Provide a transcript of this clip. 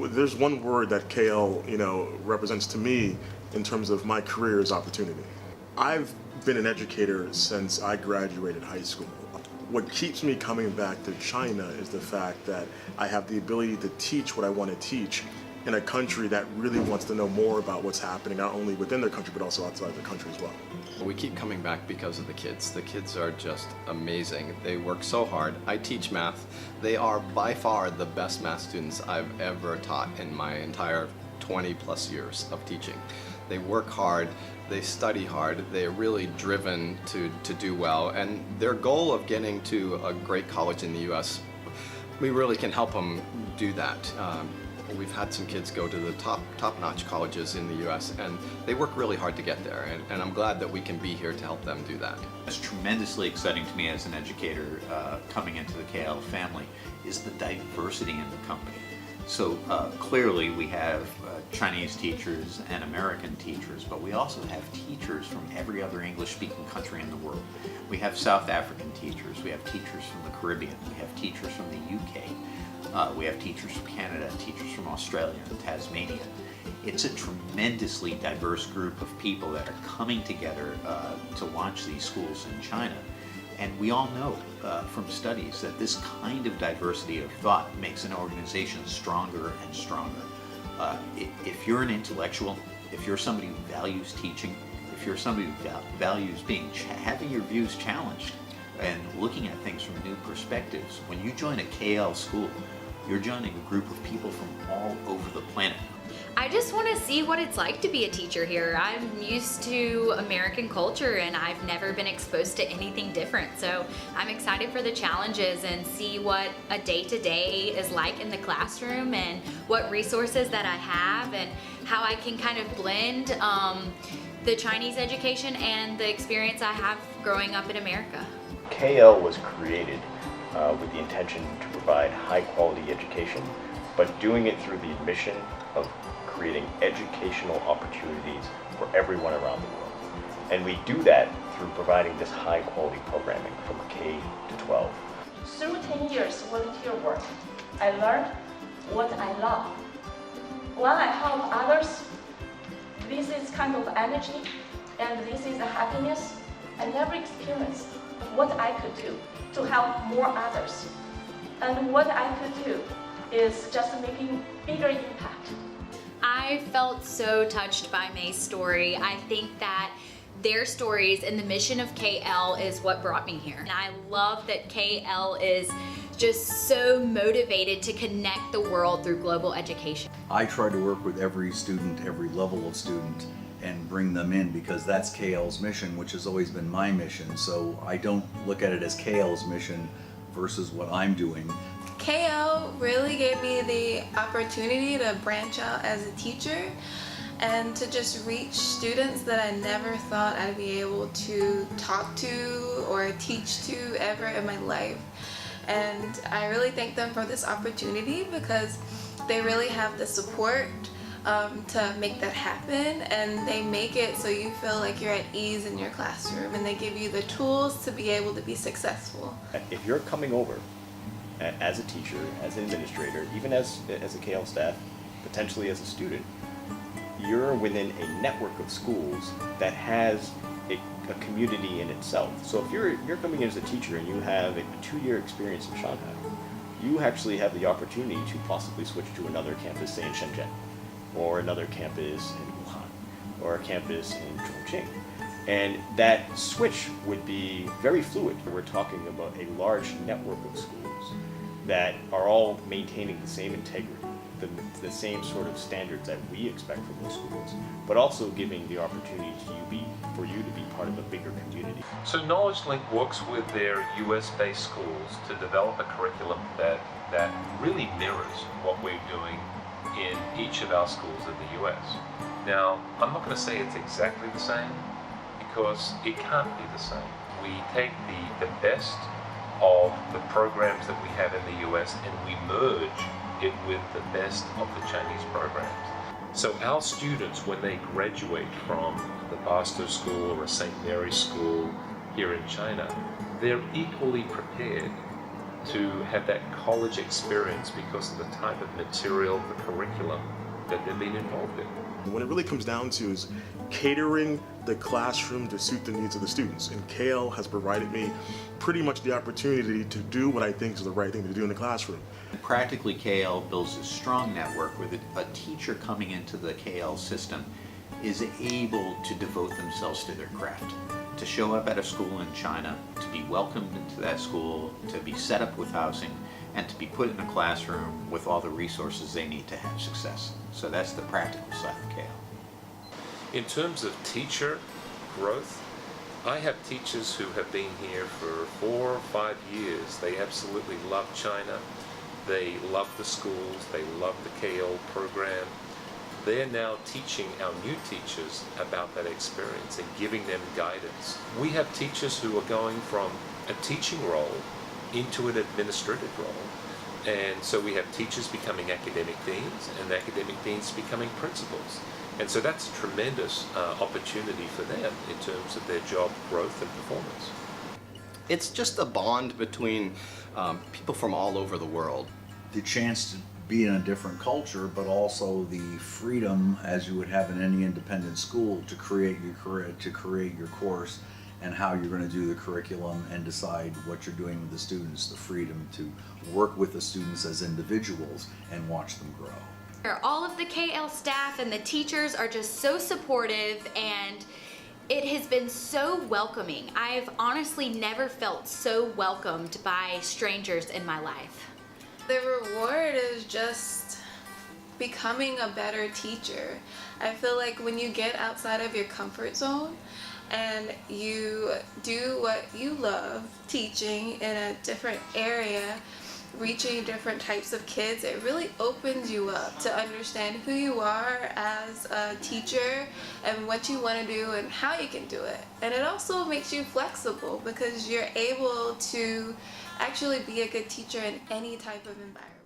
there's one word that KL, represents to me in terms of my career is opportunity. I've been an educator since I graduated high school. What keeps me coming back to China is the fact that I have the ability to teach what I want to teach in a country that really wants to know more about what's happening, not only within their country, but also outside their country as well. We keep coming back because of the kids. The kids are just amazing. They work so hard. I teach math. They are by far the best math students I've ever taught in my entire 20 plus years of teaching. They work hard, they study hard, they're really driven to do well, and their goal of getting to a great college in the US, we really can help them do that. We've had some kids go to the top-notch colleges in the US, and they work really hard to get there, and I'm glad that we can be here to help them do that. What's tremendously exciting to me as an educator coming into the KL family is the diversity in the company. So clearly we have Chinese teachers and American teachers, but we also have teachers from every other English-speaking country in the world. We have South African teachers, we have teachers from the Caribbean, we have teachers from the UK, we have teachers from Canada, teachers from Australia and Tasmania. It's a tremendously diverse group of people that are coming together to launch these schools in China. And we all know from studies that this kind of diversity of thought makes an organization stronger and stronger. If you're an intellectual, if you're somebody who values teaching, if you're somebody who values having your views challenged and looking at things from new perspectives, when you join a KL school, you're joining a group of people from all over the planet. I just want to see what it's like to be a teacher here. I'm used to American culture and I've never been exposed to anything different. So I'm excited for the challenges and see what a day-to-day is like in the classroom and what resources that I have and how I can kind of blend the Chinese education and the experience I have growing up in America. KL was created with the intention to provide high-quality education, but doing it through the mission of creating educational opportunities for everyone around the world. And we do that through providing this high-quality programming from K to 12. Through 10 years volunteer work, I learned what I love. When I help others, this is kind of energy and this is a happiness I never experienced. What I could do to help more others. And what I could do is just making bigger impact. I felt so touched by May's story. I think that their stories and the mission of KL is what brought me here. And I love that KL is just so motivated to connect the world through global education. I try to work with every student, every level of student, and bring them in because that's KL's mission, which has always been my mission. So I don't look at it as KL's mission versus what I'm doing. KL really gave me the opportunity to branch out as a teacher and to just reach students that I never thought I'd be able to talk to or teach to ever in my life. And I really thank them for this opportunity because they really have the support to make that happen, and they make it so you feel like you're at ease in your classroom, and they give you the tools to be able to be successful. If you're coming over as a teacher, as an administrator, even as a KL staff, potentially as a student, you're within a network of schools that has a community in itself. So if you're coming in as a teacher and you have a 2-year experience in Shanghai, you actually have the opportunity to possibly switch to another campus, say in Shenzhen, or another campus in Wuhan, or a campus in Chongqing. And that switch would be very fluid. We're talking about a large network of schools that are all maintaining the same integrity, the same sort of standards that we expect from those schools, but also giving the opportunity for you to be part of a bigger community. So Knowledge Link works with their US-based schools to develop a curriculum that really mirrors what we're doing in each of our schools in the US. Now, I'm not going to say it's exactly the same, because it can't be the same. We take the best of the programs that we have in the US and we merge it with the best of the Chinese programs. So our students, when they graduate from the Barstow School or a St. Mary's School here in China, they're equally prepared to have that college experience because of the type of material, the curriculum that they've been involved in. When it really comes down to is catering the classroom to suit the needs of the students. And KL has provided me pretty much the opportunity to do what I think is the right thing to do in the classroom. Practically, KL builds a strong network where a teacher coming into the KL system is able to devote themselves to their craft, to show up at a school in China, to be welcomed into that school, to be set up with housing, and to be put in a classroom with all the resources they need to have success. So that's the practical side of KL. In terms of teacher growth, I have teachers who have been here for 4 or 5 years. They absolutely love China. They love the schools. They love the KL program. They're now teaching our new teachers about that experience and giving them guidance. We have teachers who are going from a teaching role into an administrative role. And so we have teachers becoming academic deans and academic deans becoming principals. And so that's a tremendous opportunity for them in terms of their job growth and performance. It's just a bond between people from all over the world. The chance to be in a different culture, but also the freedom, as you would have in any independent school, to create your course and how you're going to do the curriculum and decide what you're doing with the students, the freedom to work with the students as individuals and watch them grow. All of the KL staff and the teachers are just so supportive, and it has been so welcoming. I've honestly never felt so welcomed by strangers in my life. The reward is just becoming a better teacher. I feel like when you get outside of your comfort zone and you do what you love, teaching in a different area, reaching different types of kids, it really opens you up to understand who you are as a teacher and what you want to do and how you can do it. And it also makes you flexible because you're able to actually be a good teacher in any type of environment.